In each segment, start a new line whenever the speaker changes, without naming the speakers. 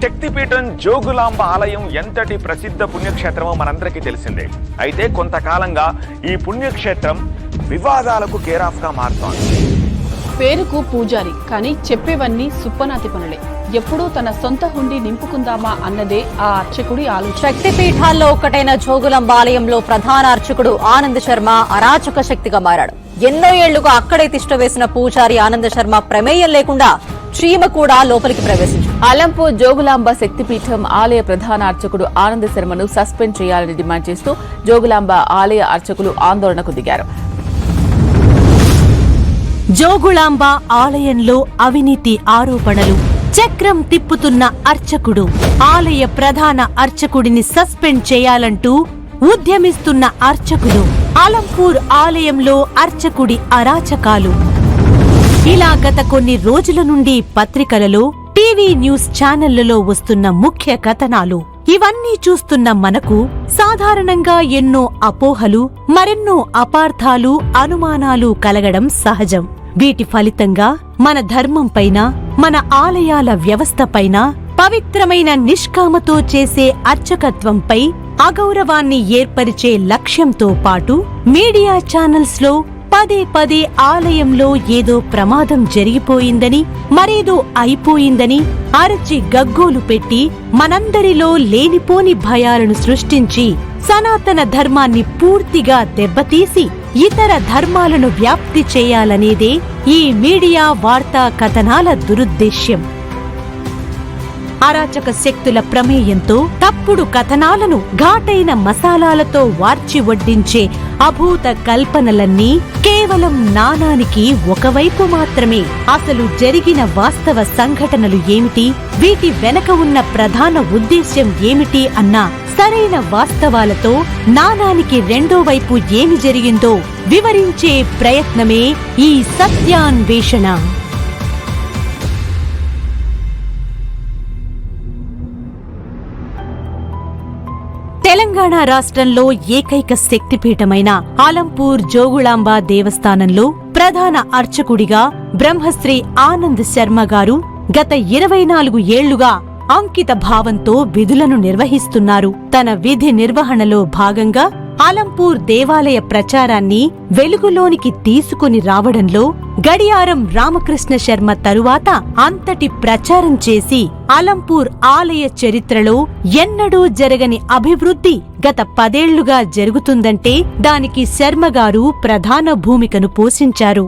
శక్తిపీఠం జోగులాంబ ఆలయం ఎంతటి ప్రసిద్ధ పుణ్యక్షేత్రమో మనందరికీ తెలిసిందే. అయితే కొంతకాలంగా ఈ పుణ్యక్షేత్రం వివాదాలకు కేరాఫ్గా మారుతోంది.
పేరుకు పూజారి, కానీ చెప్పేవన్నీ సుప్పనాతి పనులే. ఎప్పుడూ తన సొంత హుండీ నింపుకుందామా అన్నదే ఆ అర్చకుడి ఆలోచన.
శక్తిపీఠాల్లో ఒకటైన జోగులాంబ ఆలయంలో ప్రధాన అర్చకుడు ఆనంద్ శర్మ అరాచక శక్తిగా మారాడు. ఎన్నో ఏళ్లుగా అక్కడే తిష్ట వేసిన పూజారి ఆనంద్ శర్మ ప్రమేయం లేకుండా చీమ కూడా లోపలికి ప్రవేశించింది.
అలంపూర్ జోగులాంబ శక్తిపీఠం ఆలయ ప్రధాన అర్చకుడు ఆనంద్ శర్మను సస్పెండ్ చేయాలని డిమాండ్ చేస్తూ జోగులాంబ ఆలయ అర్చకులు ఆందోళనకు దిగారు.
జోగులాంబ ఆలయంలో అవినీతి ఆరోపణలు, చక్రం తిప్పుతున్న అర్చకుడు, ఆలయ ప్రధాన అర్చకుడిని సస్పెండ్ చేయాలంటూ ఉద్యమిస్తున్న అర్చకులు, అలంపూర్ ఆలయంలో అర్చకుడి అరాచకాలు. ఇలా గత కొన్ని రోజుల నుండి పత్రికలలో, టీవీ న్యూస్ ఛానళ్లలో వస్తున్న ముఖ్య కథనాలు. ఇవన్నీ చూస్తున్న మనకు సాధారణంగా ఎన్నో అపోహలు, మరెన్నో అపార్థాలు, అనుమానాలు కలగడం సహజం. వీటి ఫలితంగా మన ధర్మంపైన, మన ఆలయాల వ్యవస్థపైన, పవిత్రమైన నిష్కామతో చేసే అర్చకత్వంపై అగౌరవాన్ని ఏర్పరిచే లక్ష్యంతో పాటు మీడియా ఛానల్స్ లో పదే పదే ఆలయంలో ఏదో ప్రమాదం జరిగిపోయిందని, మరేదో అయిపోయిందని అరచి గగ్గోలు పెట్టి మనందరిలో లేనిపోని భయాలను సృష్టించి సనాతన ధర్మాన్ని పూర్తిగా దెబ్బతీసి ఇతర ధర్మాలను వ్యాప్తి చేయాలనేదే ఈ మీడియా వార్తా కథనాల దురుద్దేశ్యం. అరాచక శక్తుల ప్రమేయంతో తప్పుడు కథనాలను ఘాటైన మసాలాలతో వార్చి వడ్డించే అభూత కల్పనలన్నీ కేవలం నాణానికి ఒకవైపు మాత్రమే. అసలు జరిగిన వాస్తవ సంఘటనలు ఏమిటి, వీటి వెనక ఉన్న ప్రధాన ఉద్దేశ్యం ఏమిటి అన్న సరైన వాస్తవాలతో నాణానికి రెండో వైపు ఏమి జరిగిందో వివరించే ప్రయత్నమే ఈ సత్యాన్వేషణ. తెలంగాణ రాష్ట్రంలో ఏకైక శక్తిపీఠమైన అలంపూర్ జోగులాంబ దేవస్థానంలో ప్రధాన అర్చకుడిగా బ్రహ్మశ్రీ ఆనంద్ శర్మ గారు గత 24 ఏళ్లుగా అంకిత భావంతో విధులను నిర్వహిస్తున్నారు. తన విధి నిర్వహణలో భాగంగా అలంపూర్ దేవాలయ ప్రచారాన్ని వెలుగులోనికి తీసుకుని రావడంలో గడియారం రామకృష్ణ శర్మ తరువాత అంతటి ప్రచారం చేసి అలంపూర్ ఆలయ చరిత్రలో ఎన్నడూ జరగని అభివృద్ధి గత 10 ఏళ్లుగా జరుగుతుందంటే దానికి శర్మగారు ప్రధాన భూమికను పోషించారు.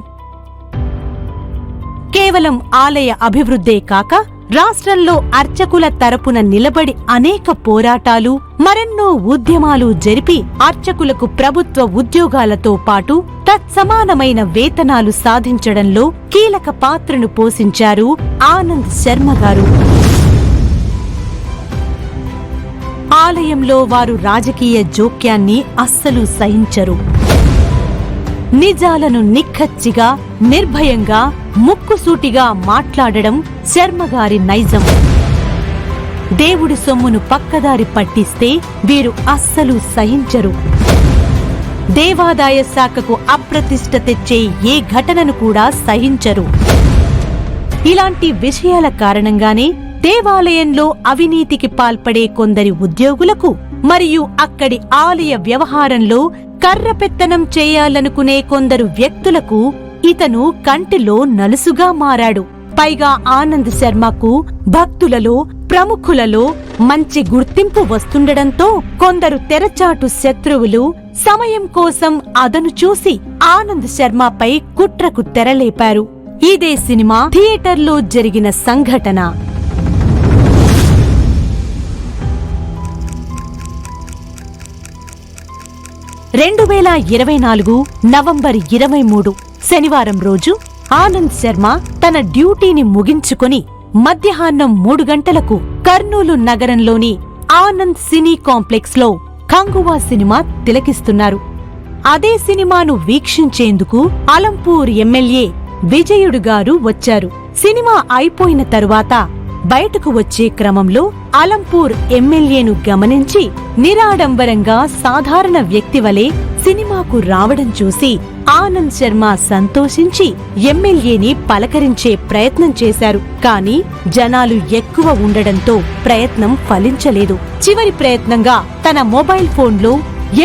కేవలం ఆలయ అభివృద్ధే కాక రాష్ట్రంలో అర్చకుల తరపున నిలబడి అనేక పోరాటాలు, మరెన్నో ఉద్యమాలు జరిపి అర్చకులకు ప్రభుత్వ ఉద్యోగాలతో పాటు తత్సమానమైన వేతనాలు సాధించడంలో కీలక పాత్రను పోషించారు ఆనంద్ శర్మ గారు. ఆలయంలో వారు రాజకీయ జోక్యాన్ని అస్సలు సహించరు. నిజాలను నిక్కచ్చిగా, నిర్భయంగా, ముక్కుసూటిగా మాట్లాడడం శర్మగారి నైజం. దేవుడి సొమ్మును పక్కదారి పట్టిస్తే వీరు అస్సలు సహించరు. దేవాదాయ శాఖకు అప్రతిష్ఠ తెచ్చే ఏ ఘటనను కూడా సహించరు. ఇలాంటి విషయాల కారణంగానే దేవాలయంలో అవినీతికి పాల్పడే కొందరి ఉద్యోగులకు మరియు అక్కడి ఆలయ వ్యవహారంలో కర్రపెత్తనం చేయాలనుకునే కొందరు వ్యక్తులకు ఇతను కంటిలో నలుసుగా మారాడు. పైగా ఆనంద్ శర్మకు భక్తులలో, ప్రముఖులలో మంచి గుర్తింపు వస్తుండడంతో కొందరు తెరచాటు శత్రువులు సమయం కోసం అదను చూసి ఆనంద్ శర్మపై కుట్రకు తెరలేపారు. ఇదే సినిమా థియేటర్లో జరిగిన సంఘటన. 2024 నవంబర్ 23 శనివారం రోజు ఆనంద్ శర్మ తన డ్యూటీని ముగించుకుని మధ్యాహ్నం 3 గంటలకు కర్నూలు నగరంలోని ఆనంద్ సినీ కాంప్లెక్స్ లో ఖంగువా సినిమా తిలకిస్తున్నారు. అదే సినిమాను వీక్షించేందుకు అలంపూర్ ఎమ్మెల్యే విజయుడు గారు వచ్చారు. సినిమా అయిపోయిన తరువాత బయటకు వచ్చే క్రమంలో అలంపూర్ ఎమ్మెల్యేను గమనించి నిరాడంబరంగా సాధారణ వ్యక్తి వలె సినిమాకు రావడం చూసి ఆనంద్ శర్మ సంతోషించి ఎమ్మెల్యేని పలకరించే ప్రయత్నం చేశారు. కానీ జనాలు ఎక్కువ ఉండడంతో ప్రయత్నం ఫలించలేదు. చివరి ప్రయత్నంగా తన మొబైల్ ఫోన్లో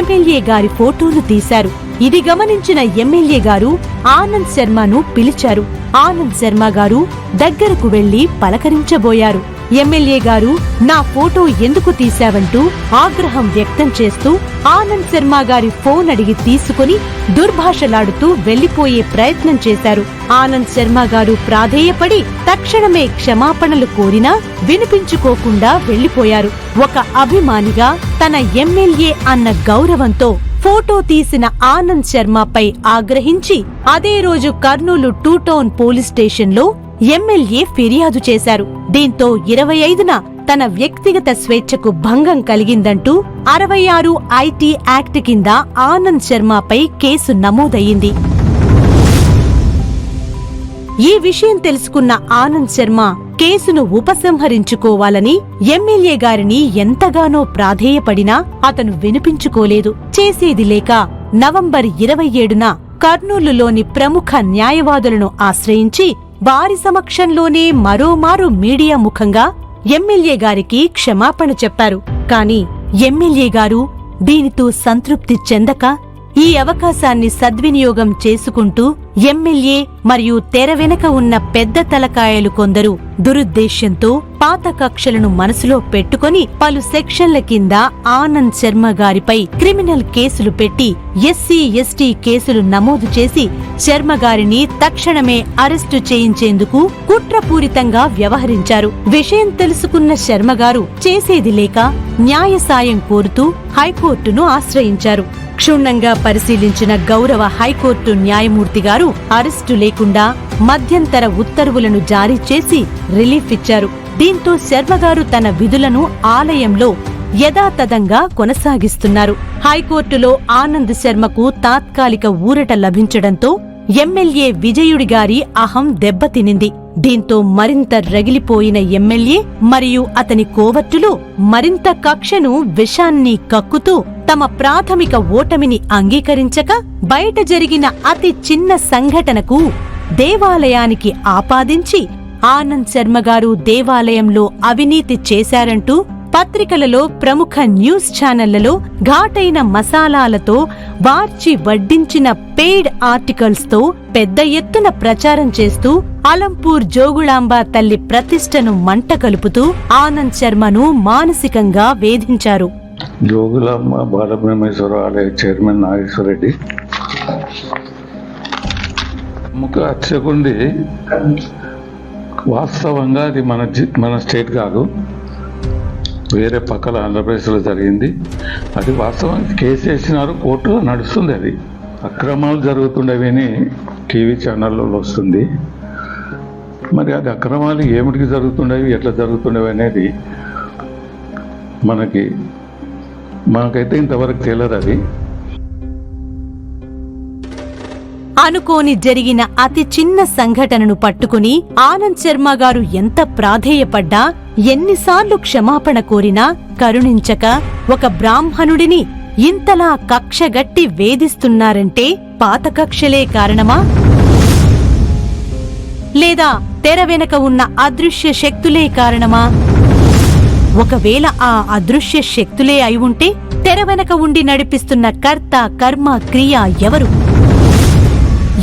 ఎమ్మెల్యే గారి ఫోటోను తీశారు. ఇది గమనించిన ఎమ్మెల్యే గారు ఆనంద్ శర్మను పిలిచారు. ఆనంద్ శర్మ గారు దగ్గరకు వెళ్లి పలకరించబోయారు. ఎమ్మెల్యే గారు నా ఫోటో ఎందుకు తీశావంటూ ఆగ్రహం వ్యక్తం చేస్తూ ఆనంద్ శర్మ గారి ఫోన్ అడిగి తీసుకుని దుర్భాషలాడుతూ వెళ్లిపోయే ప్రయత్నం చేశారు. ఆనంద్ శర్మ గారు ప్రాధేయపడి తక్షణమే క్షమాపణలు కోరినా వినిపించుకోకుండా వెళ్లిపోయారు. ఒక అభిమానిగా తన ఎమ్మెల్యే అన్న గౌరవంతో ఫోటో తీసిన ఆనంద్ శర్మపై ఆగ్రహించి అదే రోజు కర్నూలు 2 టౌన్ పోలీస్ స్టేషన్లో ఎమ్మెల్యే ఫిర్యాదు చేశారు. దీంతో 25న తన వ్యక్తిగత స్వేచ్ఛకు భంగం కలిగిందంటూ 66 ఐటీ యాక్ట్ కింద ఆనంద్ శర్మపై కేసు నమోదయ్యింది. ఈ విషయం తెలుసుకున్న ఆనంద్ శర్మ కేసును ఉపసంహరించుకోవాలని ఎమ్మెల్యే గారిని ఎంతగానో ప్రాధేయపడినా అతను వినిపించుకోలేదు. చేసేది లేక నవంబర్ 27న కర్నూలులోని ప్రముఖ న్యాయవాదులను ఆశ్రయించి వారి సమక్షంలోనే మరోమారు మీడియా ముఖంగా ఎమ్మెల్యే గారికి క్షమాపణ చెప్పారు. కాని ఎమ్మెల్యే గారు దీనితో సంతృప్తి చెందక ఈ అవకాశాన్ని సద్వినియోగం చేసుకుంటూ ఎమ్మెల్యే మరియు తెర వెనక ఉన్న పెద్ద తలకాయలు కొందరు దురుద్దేశ్యంతో పాత కక్షలను మనసులో పెట్టుకొని పలు సెక్షన్ల కింద ఆనంద్ శర్మ గారిపై క్రిమినల్ కేసులు పెట్టి SC/ST కేసులు నమోదు చేసి శర్మ గారిని తక్షణమే అరెస్టు చేయించేందుకు కుట్రపూరితంగా వ్యవహరించారు. విషయం తెలుసుకున్న శర్మ గారు చేసేది లేక న్యాయ సాయం కోరుతూ హైకోర్టును ఆశ్రయించారు. క్షుణ్ణంగా పరిశీలించిన గౌరవ హైకోర్టు న్యాయమూర్తి గారు అరెస్టు లేకుండా మధ్యంతర ఉత్తర్వులను జారీ చేసి రిలీఫ్ ఇచ్చారు. దీంతో శర్మగారు తన విధులను ఆలయంలో యథాతథంగా కొనసాగిస్తున్నారు. హైకోర్టులో ఆనంద్ శర్మకు తాత్కాలిక ఊరట లభించడంతో ఎమ్మెల్యే విజయుడి గారి అహం దెబ్బతినింది. దీంతో మరింత రగిలిపోయిన ఎమ్మెల్యే మరియు అతని కోవర్టులు మరింత కక్షను విషాన్ని కక్కుతూ తమ ప్రాథమిక ఓటమిని అంగీకరించక బయట జరిగిన అతి చిన్న సంఘటనకు దేవాలయానికి ఆపాదించి ఆనంద్ శర్మ గారు దేవాలయంలో అవినీతి చేశారంటూ పత్రికలలో ప్రముఖ న్యూస్ ఛానళ్లలో ఘాటైన మసాలాలతో వార్చి వడ్డించిన పెయిడ్ ఆర్టికల్స్ తో పెద్ద ఎత్తున ప్రచారం చేస్తూ అలంపూర్ జోగులాంబ తల్లి ప్రతిష్టను మంట కలుపుతూ ఆనంద్ శర్మను మానసికంగా వేధించారు.
జోగులాంబ బాలబ్రహ్మేశ్వర ఆలయ చైర్మన్ నాగేశ్వరరెడ్డి ముఖ అర్చకుండి వాస్తవంగా అది మన స్టేట్ కాదు, వేరే పక్కల ఆంధ్రప్రదేశ్లో జరిగింది. అది వాస్తవానికి కేసు వేసినారు, కోర్టులో నడుస్తుంది. అది అక్రమాలు జరుగుతుండేవని టీవీ ఛానల్లో వస్తుంది. మరి అది అక్రమాలు ఏమిటికి జరుగుతుండేవి, ఎట్లా జరుగుతుండేవి అనేది మనకైతే ఇంతవరకు తెలియదు. అది
అనుకోని జరిగిన అతి చిన్న సంఘటనను పట్టుకుని ఆనంద్ శర్మ గారు ఎంత ప్రాధేయపడ్డా, ఎన్నిసార్లు క్షమాపణ కోరినా కరుణించక ఒక బ్రాహ్మణుడిని ఇంతలా కక్షగట్టి వేధిస్తున్నారంటే పాత కక్షలే కారణమా? లేదా తెర వెనక ఉన్న అదృశ్య శక్తులే కారణమా? ఒకవేళ ఆ అదృశ్య శక్తులే అయి ఉంటే తెర వెనక ఉండి నడిపిస్తున్న కర్త కర్మ క్రియ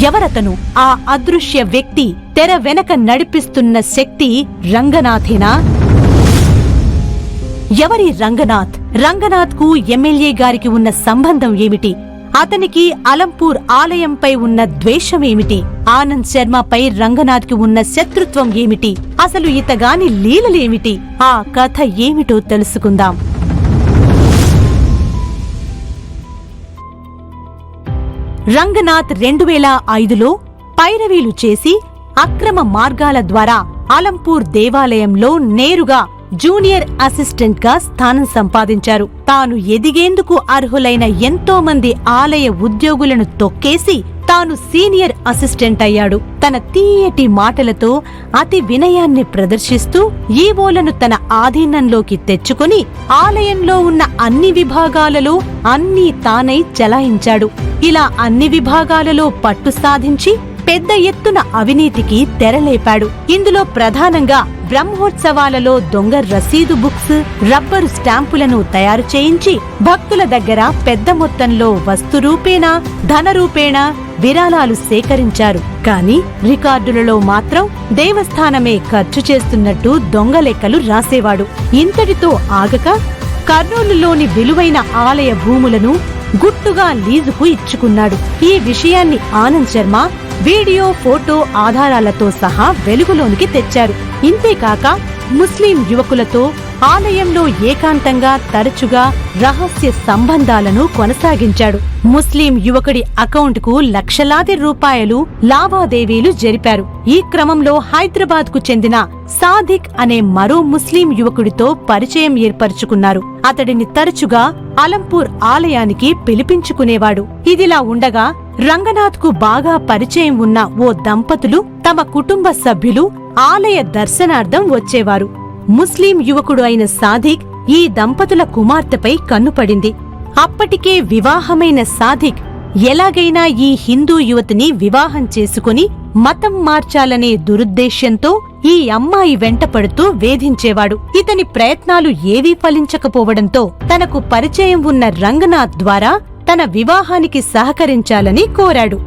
ఎవరతను? ఆ అదృశ్య వ్యక్తి, తెర వెనక నడిపిస్తున్న శక్తి రంగనాథేనా? ఎవరి రంగనాథ్? రంగనాథ్ కు ఎమ్మెల్యే గారికి ఉన్న సంబంధం ఏమిటి? అతనికి అలంపూర్ ఆలయంపై ఉన్న ద్వేషమేమిటి? ఆనంద్ శర్మపై రంగనాథ్ కి ఉన్న శత్రుత్వం ఏమిటి? అసలు ఇతగాని లీలలేమిటి? ఆ కథ ఏమిటో తెలుసుకుందాం. రంగనాథ్ 2005లో పైరవీలు చేసి అక్రమ మార్గాల ద్వారా అలంపూర్ దేవాలయంలో నేరుగా జూనియర్ అసిస్టెంట్ గా స్థానం సంపాదించారు. తాను ఎదిగేందుకు అర్హులైన ఎంతో మంది ఆలయ ఉద్యోగులను తొక్కేసి తాను సీనియర్ అసిస్టెంట్ అయ్యాడు. తన తీయటి మాటలతో అతి వినయాన్ని ప్రదర్శిస్తూ ఈవోలను తన ఆధీనంలోకి తెచ్చుకుని ఆలయంలో ఉన్న అన్ని విభాగాలలో అన్నీ తానై చలాయించాడు. ఇలా అన్ని విభాగాలలో పట్టు సాధించి పెద్ద ఎత్తున అవినీతికి తెరలేపాడు. ఇందులో ప్రధానంగా బ్రహ్మోత్సవాలలో దొంగ రసీదు బుక్స్, రబ్బరు స్టాంపులను తయారు చేయించి భక్తుల దగ్గర పెద్ద మొత్తంలో వస్తురూపేణా ధనరూపేణా విరాళాలు సేకరించారు. కాని రికార్డులలో మాత్రం దేవస్థానమే ఖర్చు చేస్తున్నట్టు దొంగ లెక్కలు రాసేవాడు. ఇంతటితో ఆగక కర్నూలులోని విలువైన ఆలయ భూములను గుట్టుగా లీజుకు ఇచ్చుకున్నాడు. ఈ విషయాన్ని ఆనంద్ శర్మ వీడియో, ఫోటో ఆధారాలతో సహా వెలుగులోనికి తెచ్చారు. ఇంతేకాక ముస్లిం యువకులతో ఆలయంలో ఏకాంతంగా తరచుగా రహస్య సంబంధాలను కొనసాగించాడు. ముస్లిం యువకుడి అకౌంట్కు లక్షలాది రూపాయలు లావాదేవీలు జరిపారు. ఈ క్రమంలో హైదరాబాద్ కు చెందిన సాదిక్ అనే మరో ముస్లిం యువకుడితో పరిచయం ఏర్పరచుకున్నారు. అతడిని తరచుగా అలంపూర్ ఆలయానికి పిలిపించుకునేవాడు. ఇదిలా ఉండగా రంగనాథ్ కు బాగా పరిచయం ఉన్న ఓ దంపతులు తమ కుటుంబ సభ్యులు ఆలయ దర్శనార్థం వచ్చేవారు. ముస్లిం యువకుడు అయిన సాదిక్ ఈ దంపతుల కుమార్తెపై కన్నుపడింది. అప్పటికే వివాహమైన సాదిక్ ఎలాగైనా ఈ హిందూ యువతిని వివాహం చేసుకుని మతం మార్చాలనే దురుద్దేశ్యంతో ఈ అమ్మాయి వెంటపడుతూ వేధించేవాడు. ఇతని ప్రయత్నాలు ఏవీ ఫలించకపోవడంతో తనకు పరిచయం ఉన్న రంగనాథ్ ద్వారా తన వివాహానికి సహకరించాలని కోరాడు.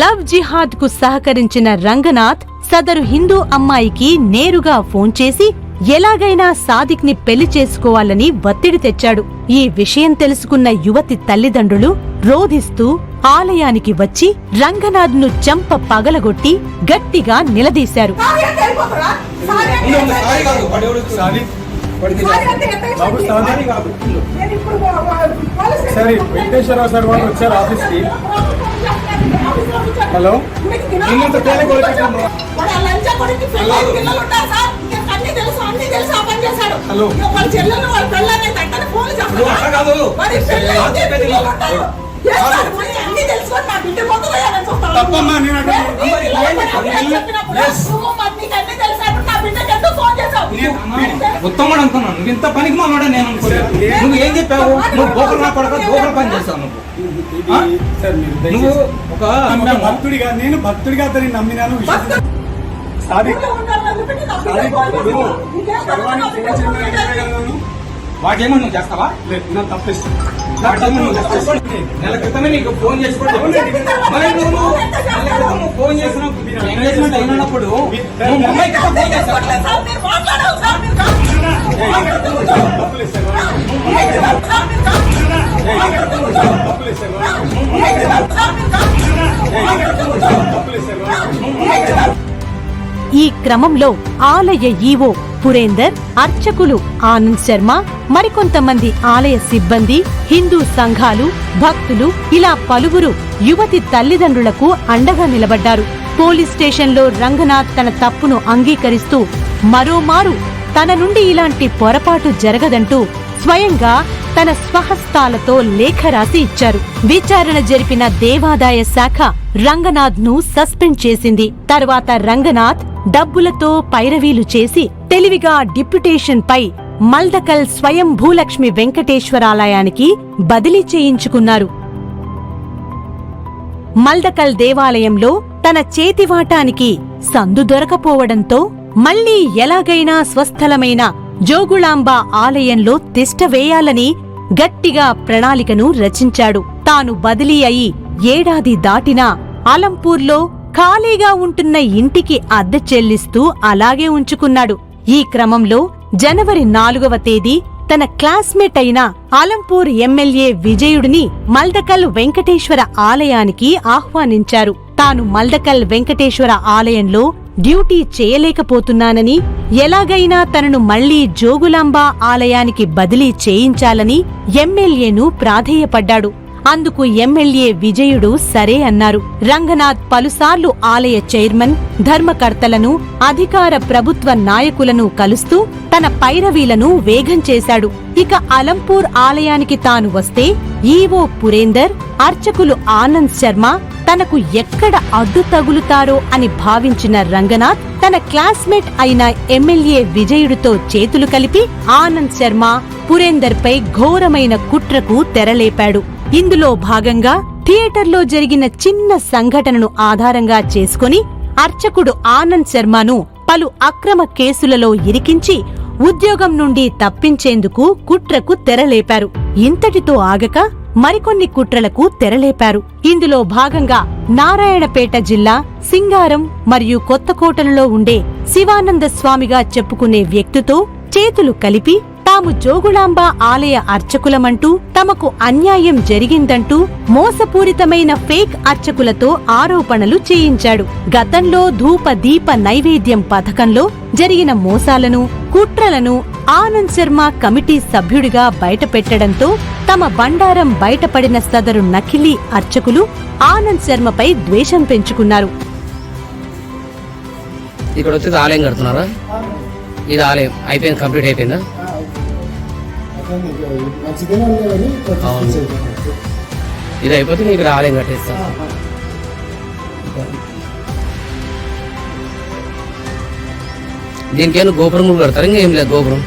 లవ్ జిహాద్ కు సహకరించిన రంగనాథ్ సదరు హిందూ అమ్మాయికి నేరుగా ఫోన్ చేసి ఎలాగైనా సాదిక్ ని పెళ్లి చేసుకోవాలని ఒత్తిడి తెచ్చాడు. ఈ విషయం తెలుసుకున్న యువతి తల్లిదండ్రులు రోధిస్తూ ఆలయానికి వచ్చి రంగనాథ్ ను చంప పగలగొట్టి గట్టిగా నిలదీశారు.
హలో
ఉత్తముడు అనుకున్నాను. నువ్వు ఇంత పనికి మాట్లాడా నేను అనుకోలేదు. నువ్వు ఏం చెప్పావు? నువ్వు బోకలు నా కొడక దోకలు పని చేస్తావు. నువ్వు ఒక
భక్తుడిగా, నేను భక్తుడిగా అతన్ని నమ్మినాను.
వాటేమో నువ్వు చేస్తావా? నెల క్రితమే నీకు ఫోన్ చేసుకోవడం. మరి నువ్వు ఫోన్ చేసిన ఎంగేజ్మెంట్ అయినప్పుడు నువ్వు ముంబైకి ఫోన్ చేస్తావు.
ఈ క్రమంలో ఆలయ ఈవో పురేందర్, అర్చకులు ఆనంద్ శర్మ, మరికొంతమంది ఆలయ సిబ్బంది, హిందూ సంఘాలు, భక్తులు ఇలా పలువురు యువతి తల్లిదండ్రులకు అండగా నిలబడ్డారు. పోలీస్ స్టేషన్లో రంగనాథ్ తన తప్పును అంగీకరిస్తూ మరోమారు తన నుండి ఇలాంటి పొరపాటు జరగదంటూ స్వయంగా తన స్వహస్తాలతో లేఖ రాసి ఇచ్చారు. విచారణ జరిపిన దేవాదాయ శాఖ రంగనాథ్ ను సస్పెండ్ చేసింది. తరువాత రంగనాథ్ డబ్బులతో పైరవీలు చేసి తెలివిగా డిప్యుటేషన్ పై మల్దకల్ స్వయం భూలక్ష్మి వెంకటేశ్వరాలయానికి బదిలీ చేయించుకున్నారు. మల్దకల్ దేవాలయంలో తన చేతివాటానికి సందు దొరకపోవడంతో మళ్లీ ఎలాగైనా స్వస్థలమైన జోగులాంబ ఆలయంలో తిష్టవేయాలని గట్టిగా ప్రణాళికను రచించాడు. తాను బదిలీ అయి ఏడాది దాటినా అలంపూర్లో ఖాళీగా ఉంటున్న ఇంటికి అద్దె చెల్లిస్తూ అలాగే ఉంచుకున్నాడు. ఈ క్రమంలో జనవరి 4వ తేదీ తన క్లాస్మేట్ అయిన అలంపూర్ ఎమ్మెల్యే విజయుడిని మల్దకల్ వెంకటేశ్వర ఆలయానికి ఆహ్వానించారు. తాను మల్దకల్ వెంకటేశ్వర ఆలయంలో డ్యూటీ చేయలేకపోతున్నానని, ఎలాగైనా తనను మళ్లీ జోగులాంబ ఆలయానికి బదిలీ చేయించాలని ఎమ్మెల్యేను ప్రాధేయపడ్డాడు. అందుకు ఎమ్మెల్యే విజయుడు సరే అన్నారు. రంగనాథ్ పలుసార్లు ఆలయ చైర్మన్, ధర్మకర్తలను, అధికార ప్రభుత్వ నాయకులను కలుస్తూ తన పైరవీలను వేగం చేశాడు. ఇక అలంపూర్ ఆలయానికి తాను వస్తే ఈవో పురేందర్, అర్చకులు ఆనంద్ శర్మ, తనకు ఎక్కడ అడ్డు తగులుతారో అని భావించిన రంగనాథ్ తన క్లాస్మేట్ అయిన ఎమ్మెల్యే విజయుడితో చేతులు కలిపి ఆనంద్ శర్మ, పురేందర్ పై ఘోరమైన కుట్రకు తెరలేపాడు. ఇందులో భాగంగా థియేటర్లో జరిగిన చిన్న సంఘటనను ఆధారంగా చేసుకుని అర్చకుడు ఆనంద్ శర్మను పలు అక్రమ కేసులలో ఇరికించి ఉద్యోగం నుండి తప్పించేందుకు కుట్రకు తెరలేపారు. ఇంతటితో ఆగక మరికొన్ని కుట్రలకు తెరలేపారు. ఇందులో భాగంగా నారాయణపేట జిల్లా సింగారం మరియు కొత్తకోటలలో ఉండే శివానంద స్వామిగా చెప్పుకునే వ్యక్తితో చేతులు కలిపి తాము జోగులాంబ ఆలయ అర్చకులమంటూ తమకు అన్యాయం జరిగిందంటూ మోసపూరితమైన ఫేక్ అర్చకులతో ఆరోపణలు చేయించాడు. గతంలో ధూప దీప నైవేద్యం పథకంలో జరిగిన మోసాలను, కుట్రలను ఆనంద్ శర్మ కమిటీ సభ్యుడిగా బయటపెట్టడంతో తమ బండారం బయటపడిన సదరు నకిలీ అర్చకులు ఆనంద్ శర్మపై ద్వేషం పెంచుకున్నారు.
ఇక్కడ వచ్చేది ఆలయం కడుతున్నారా? ఇది ఆలయం అయిపోయింది, కంప్లీట్ అయిపోయిందా? ఇది అయిపోతే మీకు ఆలయం కట్టేస్తా. దీనికేమో గోపురం కడతారు, ఇంకేం లేదు గోపురం.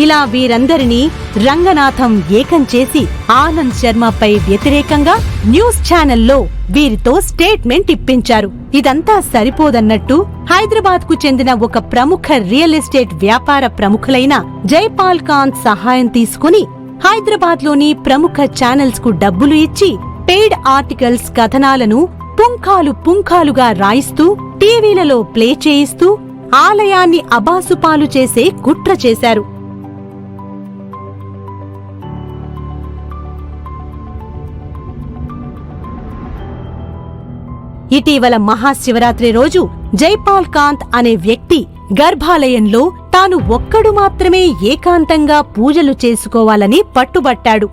ఇలా వీరందరినీ రంగనాథం ఏకం చేసి ఆనంద్ శర్మపై వ్యతిరేకంగా న్యూస్ ఛానల్లో వీరితో స్టేట్మెంట్ ఇప్పించారు. ఇదంతా సరిపోదన్నట్టు హైదరాబాద్ కు చెందిన ఒక ప్రముఖ రియల్ ఎస్టేట్ వ్యాపార ప్రముఖులైన జైపాల్ కాంత్ సహాయం తీసుకుని హైదరాబాద్ లోని ప్రముఖ ఛానల్స్ కు డబ్బులు ఇచ్చి పెయిడ్ ఆర్టికల్స్ కథనాలను పుంఖాలుగా రాయిస్తూ టీవీలలో ప్లే చేయిస్తూ ఆలయాన్ని అబాసుపాలు చేసే కుట్ర చేశారు. ఇటీవల మహాశివరాత్రి రోజు జైపాల్ కాంత్ అనే వ్యక్తి గర్భాలయంలో తాను ఒక్కడు మాత్రమే ఏకాంతంగా పూజలు చేసుకోవాలని పట్టుబట్టాడు.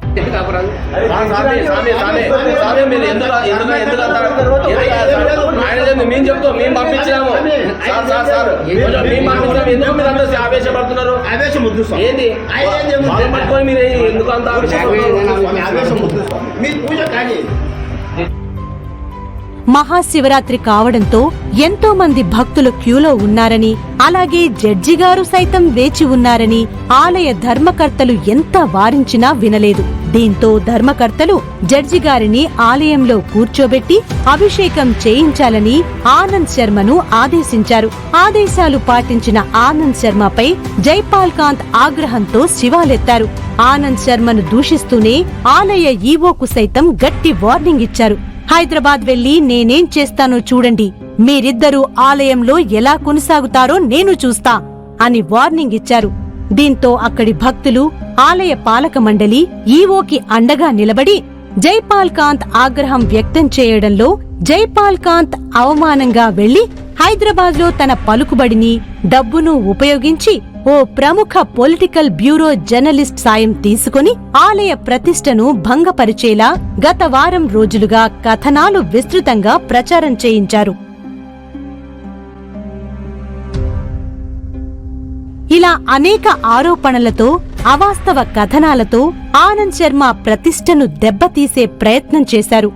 మహాశివరాత్రి కావడంతో ఎంతో మంది భక్తులు క్యూలో ఉన్నారని, అలాగే జడ్జి గారు సైతం వేచి ఉన్నారని ఆలయ ధర్మకర్తలు ఎంత వారించినా వినలేదు. దీంతో ధర్మకర్తలు జడ్జి గారిని ఆలయంలో కూర్చోబెట్టి అభిషేకం చేయించాలని ఆనంద్ శర్మను ఆదేశించారు. ఆదేశాలు పాటించిన ఆనంద్ శర్మపై జైపాల్ కాంత్ ఆగ్రహంతో శివాలెత్తారు. ఆనంద్ శర్మను దూషిస్తూనే ఆలయ ఈవోకు సైతం గట్టి వార్నింగ్ ఇచ్చారు. హైదరాబాద్ వెళ్లి నేనేం చేస్తానో చూడండి, మీరిద్దరూ ఆలయంలో ఎలా కొనసాగుతారో నేను చూస్తా అని వార్నింగ్ ఇచ్చారు. దీంతో అక్కడి భక్తులు, ఆలయ పాలక మండలి ఈవోకి అండగా నిలబడి జైపాల్ కాంత్ ఆగ్రహం వ్యక్తం చేయడంలో జైపాల్ కాంత్ అవమానంగా వెళ్లి హైదరాబాద్లో తన పలుకుబడిని, డబ్బును ఉపయోగించి ఓ ప్రముఖ పొలిటికల్ బ్యూరో జర్నలిస్ట్ సాయం తీసుకుని ఆలయ ప్రతిష్టను భంగపరిచేలా గత వారం రోజులుగా కథనాలు విస్తృతంగా ప్రచారం చేయించారు. ఇలా అనేక ఆరోపణలతో, అవాస్తవ కథనాలతో ఆనంద్ శర్మ ప్రతిష్టను దెబ్బతీసే ప్రయత్నం చేశారు.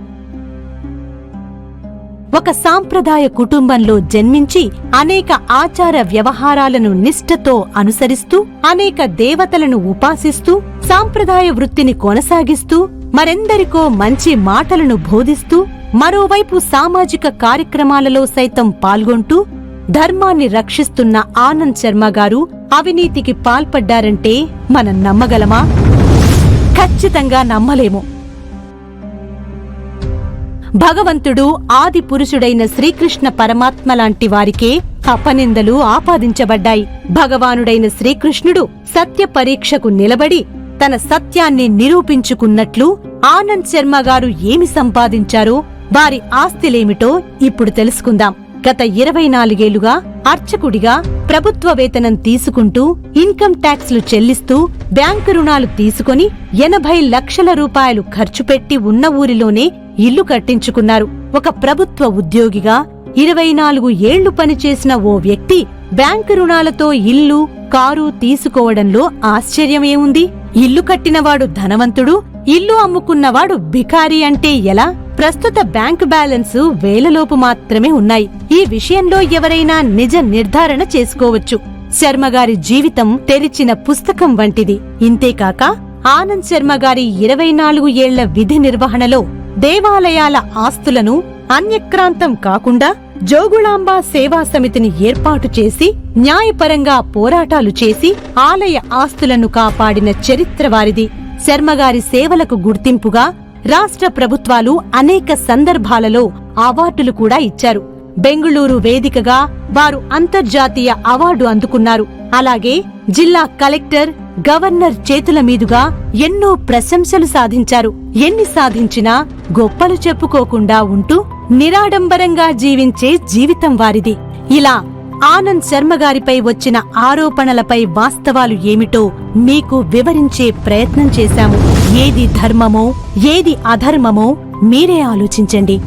ఒక సాంప్రదాయ కుటుంబంలో జన్మించి అనేక ఆచార వ్యవహారాలను నిష్ఠతో అనుసరిస్తూ, అనేక దేవతలను ఉపాసిస్తూ, సాంప్రదాయ వృత్తిని కొనసాగిస్తూ, మరెందరికో మంచి మాటలను బోధిస్తూ, మరోవైపు సామాజిక కార్యక్రమాలలో సైతం పాల్గొంటూ ధర్మాన్ని రక్షిస్తున్న ఆనంద్ శర్మ గారు అవినీతికి పాల్పడ్డారంటే మనం నమ్మగలమా? ఖచ్చితంగా నమ్మలేము. భగవంతుడు ఆది పురుషుడైన శ్రీకృష్ణ పరమాత్మ లాంటి వారికే అపనిందలు ఆపాదించబడ్డాయి. భగవానుడైన శ్రీకృష్ణుడు సత్య పరీక్షకు నిలబడి తన సత్యాన్ని నిరూపించుకున్నట్లు ఆనంద్ శర్మ గారు ఏమి సంపాదించారో, వారి ఆస్తిలేమిటో ఇప్పుడు తెలుసుకుందాం. గత 24 ఏళ్లుగా అర్చకుడిగా ప్రభుత్వ వేతనం తీసుకుంటూ, ఇన్కమ్ ట్యాక్స్లు చెల్లిస్తూ, బ్యాంకు రుణాలు తీసుకుని 80 లక్షల రూపాయలు ఖర్చు పెట్టి ఉన్న ఊరిలోనే ఇల్లు కట్టించుకున్నారు. ఒక ప్రభుత్వ ఉద్యోగిగా 24 ఏళ్లు పనిచేసిన ఓ వ్యక్తి బ్యాంకు రుణాలతో ఇల్లు, కారు తీసుకోవడంలో ఆశ్చర్యమేముంది? ఇల్లు కట్టినవాడు ధనవంతుడు, ఇల్లు అమ్ముకున్నవాడు భికారి అంటే ఎలా? ప్రస్తుత బ్యాంకు బ్యాలెన్సు వేలలోపు మాత్రమే ఉన్నాయి. ఈ విషయంలో ఎవరైనా నిజ నిర్ధారణ చేసుకోవచ్చు. శర్మగారి జీవితం తెరిచిన పుస్తకం వంటిది. ఇంతేకాక ఆనంద్ శర్మగారి 24 ఏళ్ల విధి నిర్వహణలో దేవాలయాల ఆస్తులను అన్యక్రాంతం కాకుండా జోగులాంబ సేవా సమితిని ఏర్పాటు చేసి న్యాయపరంగా పోరాటాలు చేసి ఆలయ ఆస్తులను కాపాడిన చరిత్ర వారిది. శర్మగారి సేవలకు గుర్తింపుగా రాష్ట్ర ప్రభుత్వాలు అనేక సందర్భాలలో అవార్డులు కూడా ఇచ్చారు. బెంగుళూరు వేదికగా వారు అంతర్జాతీయ అవార్డు అందుకున్నారు. అలాగే జిల్లా కలెక్టర్, గవర్నర్ చేతుల మీదుగా ఎన్నో ప్రశంసలు సాధించారు. ఎన్ని సాధించినా గొప్పలు చెప్పుకోకుండా ఉంటూ నిరాడంబరంగా జీవించే జీవితం వారిది. ఇలా ఆనంద్ శర్మగారిపై వచ్చిన ఆరోపణలపై వాస్తవాలు ఏమిటో మీకు వివరించే ప్రయత్నం చేశాము. ఏది ధర్మమో ఏది అధర్మమో మీరే ఆలోచించండి.